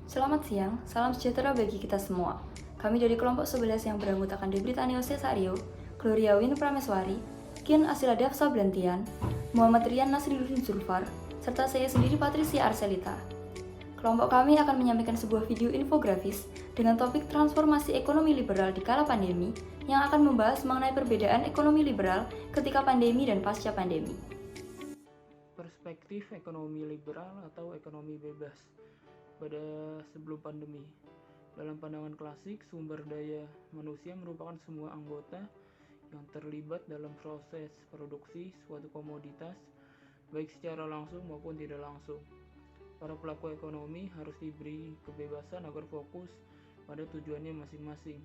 Selamat siang, salam sejahtera bagi kita semua. Kami dari kelompok 11 yang beranggotakan Debritanio Cesario, Gloria Win Prameswari, Kian Asila Dafsa Blantian, Muhammad Rian Nasriddin Zulfar, serta saya sendiri Patricia Arselita. Kelompok kami akan menyampaikan sebuah video infografis dengan topik transformasi ekonomi liberal di kala pandemi yang akan membahas mengenai perbedaan ekonomi liberal ketika pandemi dan pasca pandemi. Perspektif ekonomi liberal atau ekonomi bebas pada sebelum pandemi. Dalam pandangan klasik, sumber daya manusia merupakan semua anggota yang terlibat dalam proses produksi suatu komoditas, baik secara langsung maupun tidak langsung. Para pelaku ekonomi harus diberi kebebasan agar fokus pada tujuannya masing-masing.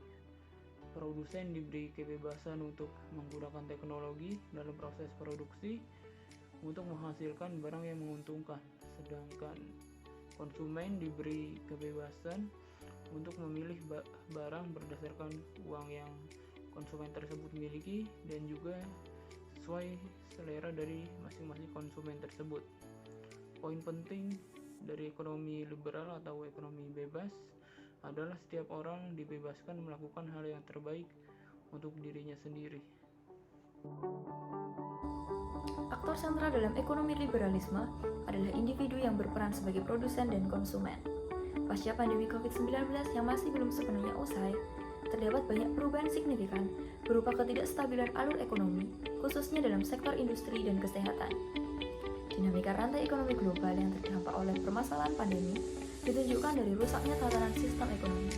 Produsen diberi kebebasan untuk menggunakan teknologi dalam proses produksi untuk menghasilkan barang yang menguntungkan, sedangkan konsumen diberi kebebasan untuk memilih barang berdasarkan uang yang konsumen tersebut miliki dan juga sesuai selera dari masing-masing konsumen tersebut. Poin penting dari ekonomi liberal atau ekonomi bebas adalah setiap orang dibebaskan melakukan hal yang terbaik untuk dirinya sendiri. Aktor sentral dalam ekonomi liberalisme adalah individu yang berperan sebagai produsen dan konsumen. Pasca pandemi COVID-19 yang masih belum sepenuhnya usai, terdapat banyak perubahan signifikan berupa ketidakstabilan alur ekonomi, khususnya dalam sektor industri dan kesehatan. Dinamika rantai ekonomi global yang terdampak oleh permasalahan pandemi ditunjukkan dari rusaknya tatanan sistem ekonomi.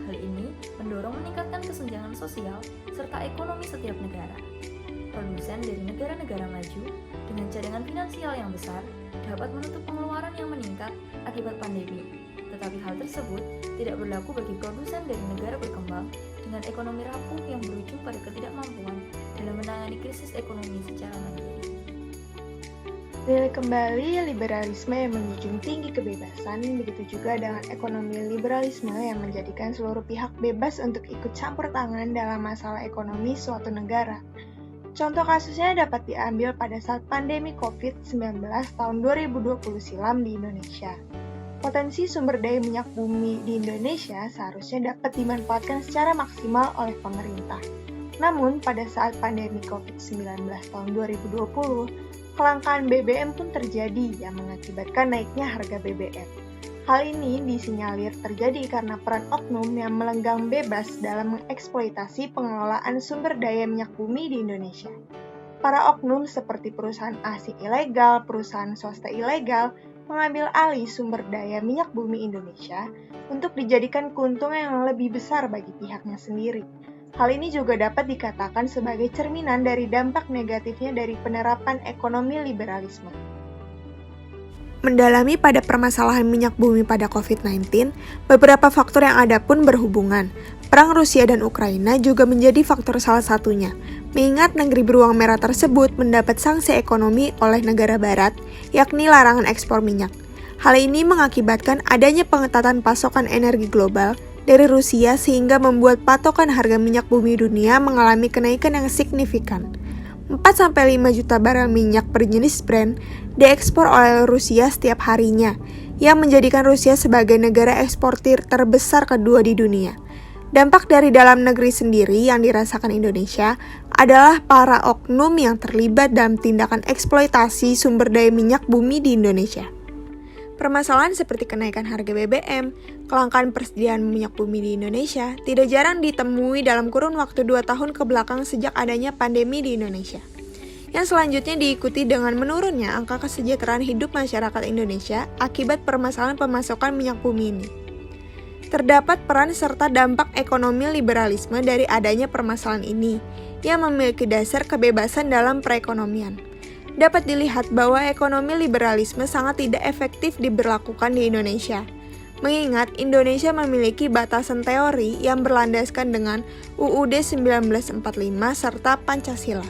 Hal ini mendorong meningkatkan kesenjangan sosial serta ekonomi setiap negara. Produsen dari negara-negara maju dengan cadangan finansial yang besar dapat menutup pengeluaran yang meningkat akibat pandemi. Tetapi hal tersebut tidak berlaku bagi produsen dari negara berkembang dengan ekonomi rapuh yang berujung pada ketidakmampuan dalam menangani krisis ekonomi secara mandiri. Nilai kembali liberalisme yang menjunjung tinggi kebebasan, begitu juga dengan ekonomi liberalisme yang menjadikan seluruh pihak bebas untuk ikut campur tangan dalam masalah ekonomi suatu negara. Contoh kasusnya dapat diambil pada saat pandemi COVID-19 tahun 2020 silam di Indonesia. Potensi sumber daya minyak bumi di Indonesia seharusnya dapat dimanfaatkan secara maksimal oleh pemerintah. Namun, pada saat pandemi COVID-19 tahun 2020, kelangkaan BBM pun terjadi yang mengakibatkan naiknya harga BBM. Hal ini disinyalir terjadi karena peran oknum yang melenggang bebas dalam mengeksploitasi pengelolaan sumber daya minyak bumi di Indonesia. Para oknum seperti perusahaan asing ilegal, perusahaan swasta ilegal, mengambil alih sumber daya minyak bumi Indonesia untuk dijadikan keuntungan yang lebih besar bagi pihaknya sendiri. Hal ini juga dapat dikatakan sebagai cerminan dari dampak negatifnya dari penerapan ekonomi liberalisme. Mendalami pada permasalahan minyak bumi pada COVID-19, beberapa faktor yang ada pun berhubungan. Perang Rusia dan Ukraina juga menjadi faktor salah satunya, mengingat negeri beruang merah tersebut mendapat sanksi ekonomi oleh negara barat, yakni larangan ekspor minyak. Hal ini mengakibatkan adanya pengetatan pasokan energi global dari Rusia sehingga membuat patokan harga minyak bumi dunia mengalami kenaikan yang signifikan. 4-5 juta barel minyak berjenis Brent diekspor oleh Rusia setiap harinya, yang menjadikan Rusia sebagai negara eksportir terbesar kedua di dunia. Dampak dari dalam negeri sendiri yang dirasakan Indonesia adalah para oknum yang terlibat dalam tindakan eksploitasi sumber daya minyak bumi di Indonesia. Permasalahan seperti kenaikan harga BBM, kelangkaan persediaan minyak bumi di Indonesia tidak jarang ditemui dalam kurun waktu 2 tahun ke belakang sejak adanya pandemi di Indonesia. Yang selanjutnya diikuti dengan menurunnya angka kesejahteraan hidup masyarakat Indonesia akibat permasalahan pemasokan minyak bumi ini. Terdapat peran serta dampak ekonomi liberalisme dari adanya permasalahan ini, yang memiliki dasar kebebasan dalam perekonomian. Dapat dilihat bahwa ekonomi liberalisme sangat tidak efektif diberlakukan di Indonesia. Mengingat Indonesia memiliki batasan teori yang berlandaskan dengan UUD 1945 serta Pancasila.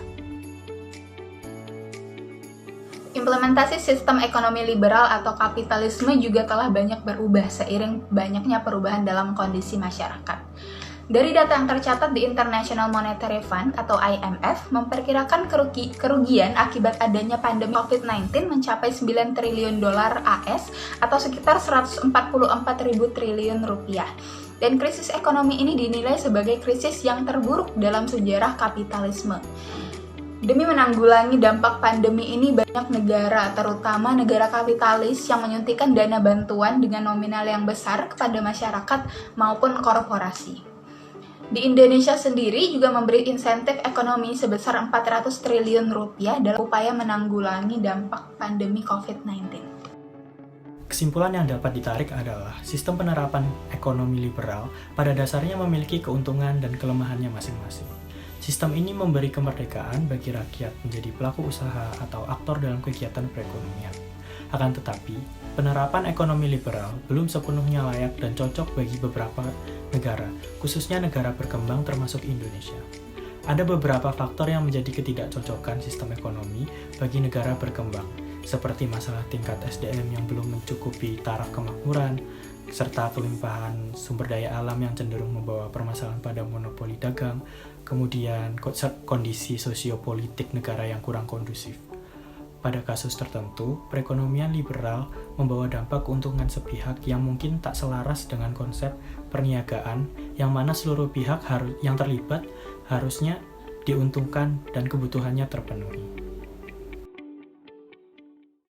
Implementasi sistem ekonomi liberal atau kapitalisme juga telah banyak berubah seiring banyaknya perubahan dalam kondisi masyarakat. Dari data yang tercatat di International Monetary Fund atau IMF, memperkirakan kerugian akibat adanya pandemi COVID-19 mencapai 9 triliun dolar AS atau sekitar 144 ribu triliun rupiah. Dan krisis ekonomi ini dinilai sebagai krisis yang terburuk dalam sejarah kapitalisme. Demi menanggulangi dampak pandemi ini, banyak negara, terutama negara kapitalis, yang menyuntikkan dana bantuan dengan nominal yang besar kepada masyarakat maupun korporasi. Di Indonesia sendiri juga memberi insentif ekonomi sebesar 400 triliun rupiah dalam upaya menanggulangi dampak pandemi COVID-19. Kesimpulan yang dapat ditarik adalah sistem penerapan ekonomi liberal pada dasarnya memiliki keuntungan dan kelemahannya masing-masing. Sistem ini memberi kemerdekaan bagi rakyat menjadi pelaku usaha atau aktor dalam kegiatan perekonomian. Akan tetapi, penerapan ekonomi liberal belum sepenuhnya layak dan cocok bagi beberapa negara, khususnya negara berkembang termasuk Indonesia. Ada beberapa faktor yang menjadi ketidakcocokan sistem ekonomi bagi negara berkembang, seperti masalah tingkat SDM yang belum mencukupi taraf kemakmuran, serta kelimpahan sumber daya alam yang cenderung membawa permasalahan pada monopoli dagang, kemudian kondisi sosiopolitik negara yang kurang kondusif. Pada kasus tertentu, perekonomian liberal membawa dampak keuntungan sepihak yang mungkin tak selaras dengan konsep perniagaan yang mana seluruh pihak yang terlibat harusnya diuntungkan dan kebutuhannya terpenuhi.